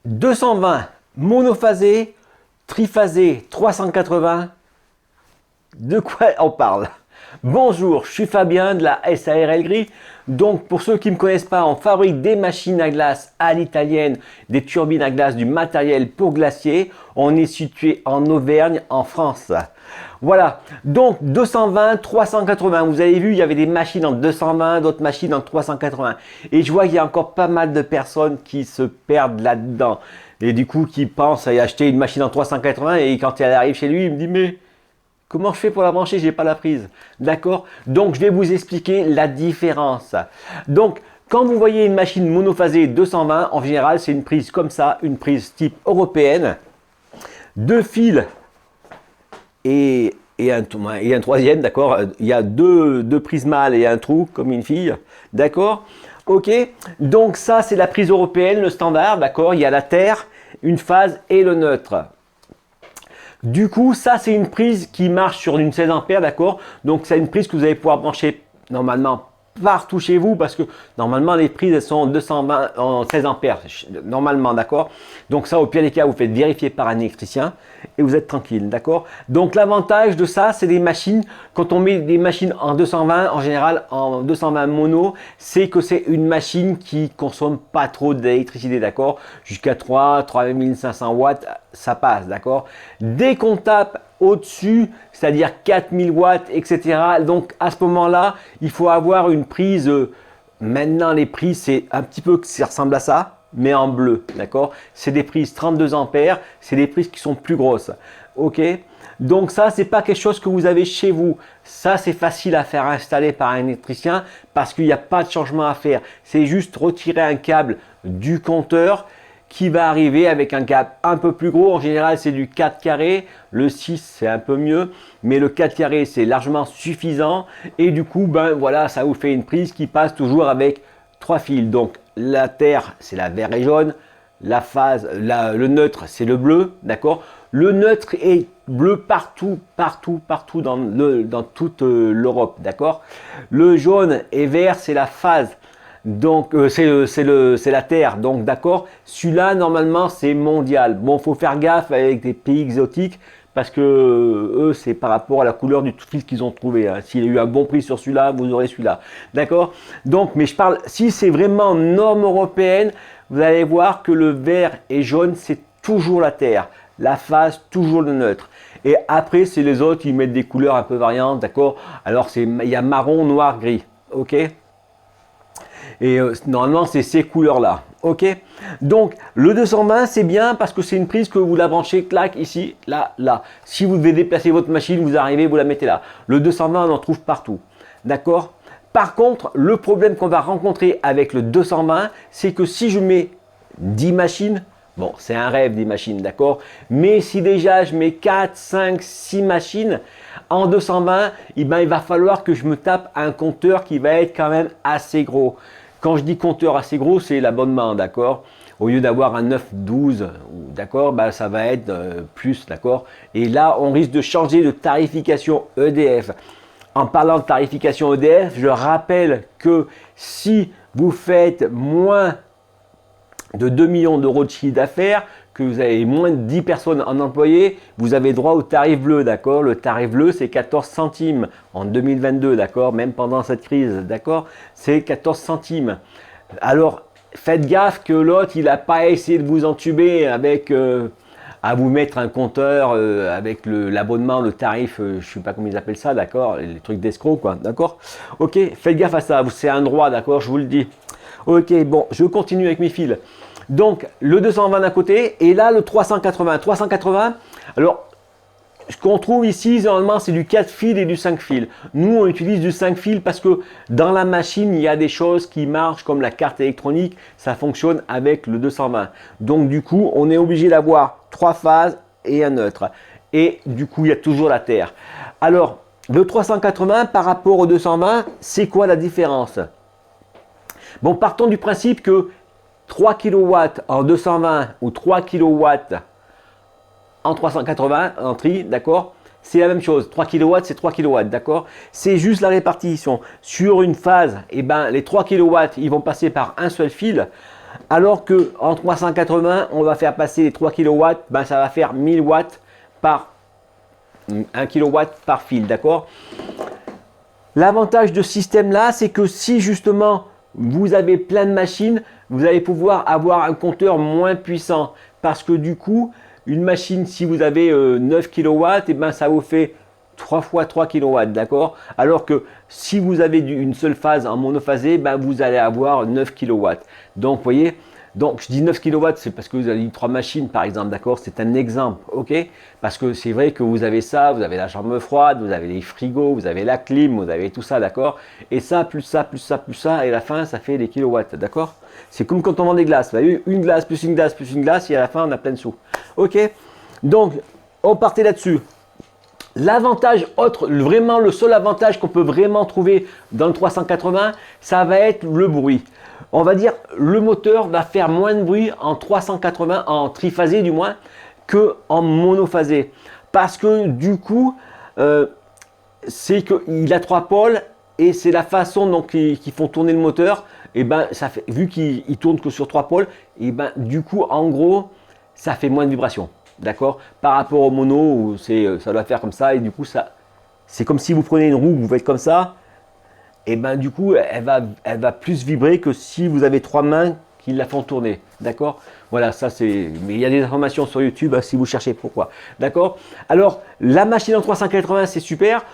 220 monophasé, triphasé 380. De quoi on parle? Bonjour, je suis Fabien de la SARL Gris. Donc pour ceux qui ne me connaissent pas, on fabrique des machines à glace à l'italienne, des turbines à glace, du matériel pour glacier. On est situé en Auvergne, en France. Voilà, donc 220, 380. Vous avez vu, il y avait des machines en 220, d'autres machines en 380. Et je vois qu'il y a encore pas mal de personnes qui se perdent là-dedans. Et du coup, qui pensent à y acheter une machine en 380 et quand elle arrive chez lui, il me dit mais comment je fais pour la brancher? J'ai pas la prise. D'accord? Donc je vais vous expliquer la différence. Donc quand vous voyez une machine monophasée 220, en général c'est une prise comme ça, une prise type européenne. Deux fils et un troisième, d'accord? Il y a deux prises mâles et un trou comme une fille. D'accord? Ok? Donc ça c'est la prise européenne, le standard, d'accord? Il y a la terre, une phase et le neutre. Du coup, ça, c'est une prise qui marche sur une 16 ampères, d'accord? Donc, c'est une prise que vous allez pouvoir brancher normalement partout chez vous parce que normalement, les prises, elles sont 220 en 16 ampères, normalement, d'accord? Donc, ça, au pire des cas, vous faites vérifier par un électricien et vous êtes tranquille, d'accord? Donc, l'avantage de ça, c'est des machines, quand on met des machines en 220, en général, en 220 mono, c'est que c'est une machine qui consomme pas trop d'électricité, d'accord? Jusqu'à 3500 watts, ça passe, d'accord? Dès qu'on tape au-dessus, c'est-à-dire 4000 watts, etc. Donc à ce moment-là, il faut avoir une prise. Maintenant, les prises, c'est un petit peu, ça ressemble à ça, mais en bleu, d'accord? C'est des prises 32 ampères, c'est des prises qui sont plus grosses, ok? Donc ça, c'est pas quelque chose que vous avez chez vous. Ça, c'est facile à faire installer par un électricien parce qu'il n'y a pas de changement à faire. C'est juste retirer un câble du compteur qui va arriver avec un câble un peu plus gros. En général, c'est du 4 carré. Le 6, c'est un peu mieux, mais le 4 carré, c'est largement suffisant. Et du coup, ben voilà, ça vous fait une prise qui passe toujours avec 3 fils. Donc, la terre, c'est la vert et jaune. La phase, le neutre, c'est le bleu, d'accord? Le neutre est bleu partout dans toute l'Europe, d'accord? Le jaune et vert, c'est la phase. Donc c'est la Terre, donc d'accord. Celui-là normalement c'est mondial. Bon, faut faire gaffe avec des pays exotiques parce que eux c'est par rapport à la couleur du fil qu'ils ont trouvé. Hein. S'il y a eu un bon prix sur celui-là, vous aurez celui-là, d'accord. Donc, mais je parle si c'est vraiment norme européenne, vous allez voir que le vert et jaune c'est toujours la Terre, la phase toujours le neutre. Et après c'est les autres, ils mettent des couleurs un peu variantes, d'accord. Alors il y a marron, noir, gris, ok. Et normalement, c'est ces couleurs-là. Ok. Donc, le 220, c'est bien parce que c'est une prise que vous la branchez, clac, ici, là, là. Si vous devez déplacer votre machine, vous arrivez, vous la mettez là. Le 220, on en trouve partout. D'accord? Par contre, le problème qu'on va rencontrer avec le 220, c'est que si je mets 10 machines, bon, c'est un rêve 10 machines, d'accord? Mais si déjà je mets 4, 5, 6 machines, en 220, eh ben, il va falloir que je me tape un compteur qui va être quand même assez gros. Quand je dis compteur assez gros, c'est l'abonnement, d'accord? Au lieu d'avoir un 9-12, d'accord, bah, ça va être plus, d'accord? Et là, on risque de changer de tarification EDF. En parlant de tarification EDF, je rappelle que si vous faites moins de 2 millions d'euros de chiffre d'affaires, que vous avez moins de 10 personnes en employés, vous avez droit au tarif bleu, d'accord? Le tarif bleu, c'est 14 centimes en 2022, d'accord? Même pendant cette crise, d'accord? C'est 14 centimes. Alors, faites gaffe que l'autre, il n'a pas essayé de vous entuber avec, à vous mettre un compteur avec l'abonnement, le tarif, je ne sais pas comment ils appellent ça, d'accord? Les trucs d'escroc, quoi, d'accord? Ok, faites gaffe à ça, c'est un droit, d'accord? Je vous le dis. Ok, bon, je continue avec mes fils. Donc, le 220 d'un côté et là, le 380. 380, alors, ce qu'on trouve ici, normalement, c'est du 4 fils et du 5 fils. Nous, on utilise du 5 fils parce que dans la machine, il y a des choses qui marchent comme la carte électronique. Ça fonctionne avec le 220. Donc, du coup, on est obligé d'avoir 3 phases et un neutre. Et du coup, il y a toujours la terre. Alors, le 380 par rapport au 220, c'est quoi la différence? Bon, partons du principe que 3 kW en 220 ou 3 kW en 380 en tri, d'accord? C'est la même chose. 3 kW, c'est 3 kW, d'accord? C'est juste la répartition. Sur une phase, eh ben, les 3 kW, ils vont passer par un seul fil. Alors que en 380, on va faire passer les 3 kW, ben ça va faire 1000 watts par 1 kW par fil, d'accord? L'avantage de ce système-là, c'est que si justement vous avez plein de machines, vous allez pouvoir avoir un compteur moins puissant. Parce que du coup, une machine, si vous avez 9 kW, et ben ça vous fait 3 fois 3 kW, d'accord? Alors que si vous avez une seule phase en monophasé, ben vous allez avoir 9 kW. Donc, vous voyez, donc je dis 9 kW, c'est parce que vous avez 3 machines, par exemple, d'accord? C'est un exemple, ok? Parce que c'est vrai que vous avez ça, vous avez la chambre froide, vous avez les frigos, vous avez la clim, vous avez tout ça, d'accord? Et ça, plus ça, plus ça, plus ça, et à la fin, ça fait des kilowatts, d'accord? C'est comme quand on vend des glaces. Vous avez une glace, plus une glace, plus une glace, et à la fin, on a plein de sous. Ok? Donc, on partait là-dessus. L'avantage autre, vraiment le seul avantage qu'on peut vraiment trouver dans le 380, ça va être le bruit. On va dire le moteur va faire moins de bruit en 380, en triphasé du moins, que en monophasé. Parce que du coup, c'est qu'il a 3 pôles et c'est la façon dont ils font tourner le moteur. Et ben, ça fait, vu qu'il tourne que sur 3 pôles, et ben du coup, en gros, ça fait moins de vibrations. D'accord? Par rapport au mono, où ça doit faire comme ça, et du coup, c'est comme si vous prenez une roue, vous faites comme ça, et ben du coup, elle va plus vibrer que si vous avez 3 mains qui la font tourner. D'accord? Voilà, ça c'est. Mais il y a des informations sur YouTube si vous cherchez pourquoi. D'accord? Alors, la machine en 380, c'est super.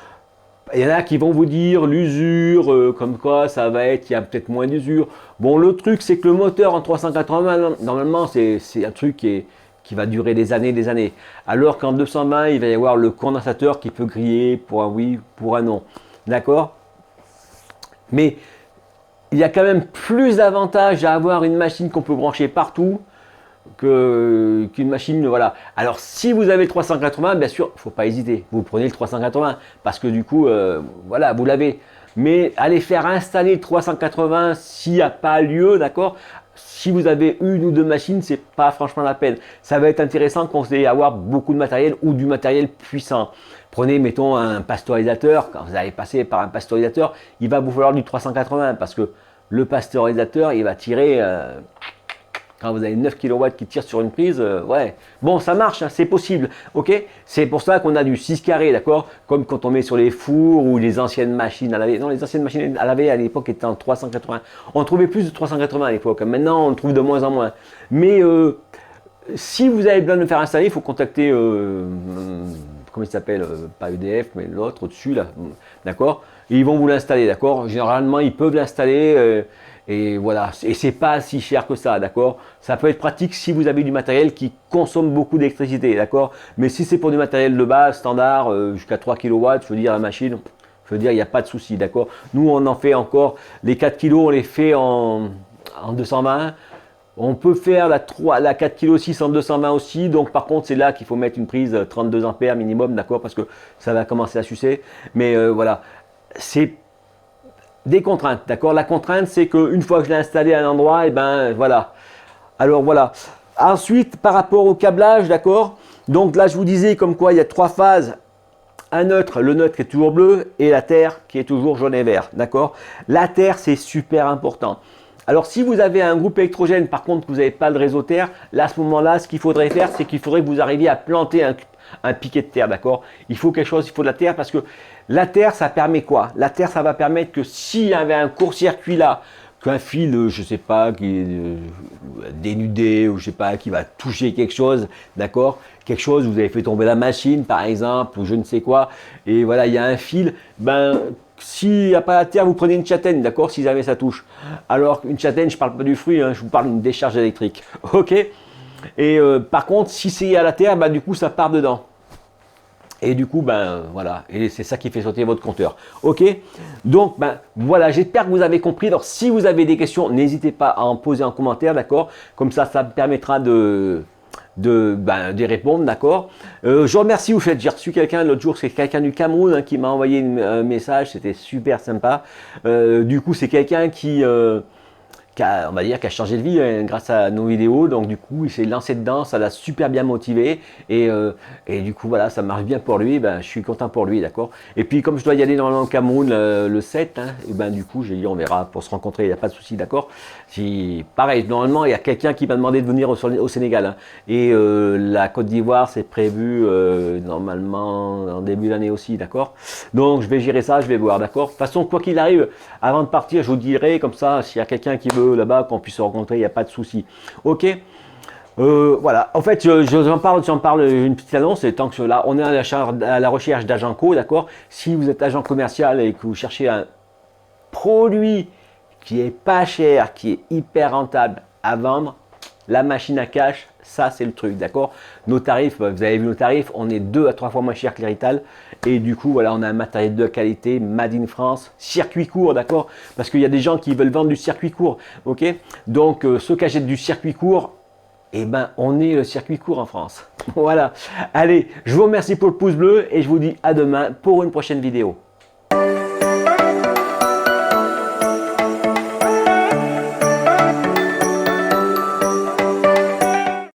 Il y en a qui vont vous dire l'usure, comme quoi ça va être, il y a peut-être moins d'usure. Bon, le truc, c'est que le moteur en 380, normalement, c'est un truc qui va durer des années, des années. Alors qu'en 220, il va y avoir le condensateur qui peut griller pour un oui, pour un non. D'accord? Mais il y a quand même plus d'avantages à avoir une machine qu'on peut brancher partout qu'une machine, voilà. Alors si vous avez le 380, bien sûr, il ne faut pas hésiter, vous prenez le 380 parce que du coup, voilà, vous l'avez. Mais allez faire installer le 380 s'il n'y a pas lieu, d'accord? Si vous avez une ou deux machines, c'est pas franchement la peine. Ça va être intéressant quand vous allez avoir beaucoup de matériel ou du matériel puissant. Prenez, mettons, un pasteurisateur. Quand vous allez passer par un pasteurisateur, il va vous falloir du 380 parce que le pasteurisateur, il va tirer... quand vous avez 9 kW qui tirent sur une prise, ouais. Bon, ça marche, hein, c'est possible, ok? C'est pour ça qu'on a du 6 carrés, d'accord? Comme quand on met sur les fours ou les anciennes machines à laver. Non, les anciennes machines à laver à l'époque étaient en 380. On trouvait plus de 380 à l'époque. Maintenant, on trouve de moins en moins. Mais si vous avez besoin de le faire installer, il faut contacter, comment il s'appelle? Pas EDF, mais l'autre au-dessus, là, d'accord? Et ils vont vous l'installer, d'accord? Généralement, ils peuvent l'installer. Et voilà, et c'est pas si cher que ça, d'accord? Ça peut être pratique si vous avez du matériel qui consomme beaucoup d'électricité, d'accord? Mais si c'est pour du matériel de base, standard, jusqu'à 3 kW, je veux dire, la machine, je veux dire, il n'y a pas de souci, d'accord? Nous, on en fait encore, les 4 kg, on les fait en 220. On peut faire la 4 kg 6 en 220 aussi, donc par contre, c'est là qu'il faut mettre une prise 32 ampères minimum, d'accord? Parce que ça va commencer à sucer. Mais voilà, c'est des contraintes, d'accord? La contrainte, c'est qu'une fois que je l'ai installé à un endroit, et ben voilà. Alors voilà. Ensuite, par rapport au câblage, d'accord? Donc là, je vous disais comme quoi il y a 3 phases. Un neutre, le neutre qui est toujours bleu, et la terre qui est toujours jaune et vert, d'accord? La terre, c'est super important. Alors si vous avez un groupe électrogène, par contre, que vous n'avez pas de réseau terre, là, à ce moment-là, ce qu'il faudrait faire, c'est qu'il faudrait que vous arriviez à planter un piquet de terre, d'accord? Il faut quelque chose, il faut de la terre parce que la terre, ça permet quoi? La terre, ça va permettre que s'il y avait un court-circuit là, qu'un fil, je sais pas, qui est dénudé ou je sais pas, qui va toucher quelque chose, d'accord? Quelque chose, vous avez fait tomber la machine par exemple, ou je ne sais quoi, et voilà, il y a un fil, ben s'il n'y a pas la terre, vous prenez une châtaigne, d'accord, si jamais ça touche. Alors une châtaigne, je ne parle pas du fruit, hein, je vous parle d'une décharge électrique, ok? Et par contre, si c'est à la terre, ben, du coup, ça part dedans. Et du coup, ben voilà, et c'est ça qui fait sauter votre compteur. Ok? Donc, ben voilà, j'espère que vous avez compris. Alors, si vous avez des questions, n'hésitez pas à en poser en commentaire, d'accord? Comme ça me permettra d'y répondre, d'accord? Je remercie, j'ai reçu quelqu'un l'autre jour, c'est quelqu'un du Cameroun hein, qui m'a envoyé un message, c'était super sympa. Du coup, c'est quelqu'un qui on va dire, qui a changé de vie hein, grâce à nos vidéos. Donc du coup, il s'est lancé dedans, ça l'a super bien motivé. Et du coup, voilà, ça marche bien pour lui. Ben, je suis content pour lui, d'accord. Et puis, comme je dois y aller normalement au Cameroun le 7, hein, et ben du coup, j'ai dit, on verra pour se rencontrer, il n'y a pas de souci, d'accord. Si, pareil, normalement, il y a quelqu'un qui m'a demandé de venir au Sénégal. Hein, et la Côte d'Ivoire, c'est prévu normalement en début d'année aussi, d'accord. Donc, je vais gérer ça, je vais voir, d'accord. De toute façon, quoi qu'il arrive, avant de partir, je vous dirai, comme ça, s'il y a quelqu'un qui veut là-bas, qu'on puisse se rencontrer, il n'y a pas de souci. Ok. Voilà, en fait, j'en parle une petite annonce, et tant que là, on est à la recherche d'agents co, d'accord. Si vous êtes agent commercial et que vous cherchez un produit qui est pas cher, qui est hyper rentable à vendre, la machine à cash, ça c'est le truc, d'accord. Nos tarifs, vous avez vu nos tarifs, on est 2 à 3 fois moins cher que l'hérital. Et du coup, voilà, on a un matériel de qualité, made in France, circuit court, d'accord. Parce qu'il y a des gens qui veulent vendre du circuit court, ok. Donc, ceux qui achètent du circuit court, eh ben, on est le circuit court en France. Voilà. Allez, je vous remercie pour le pouce bleu et je vous dis à demain pour une prochaine vidéo.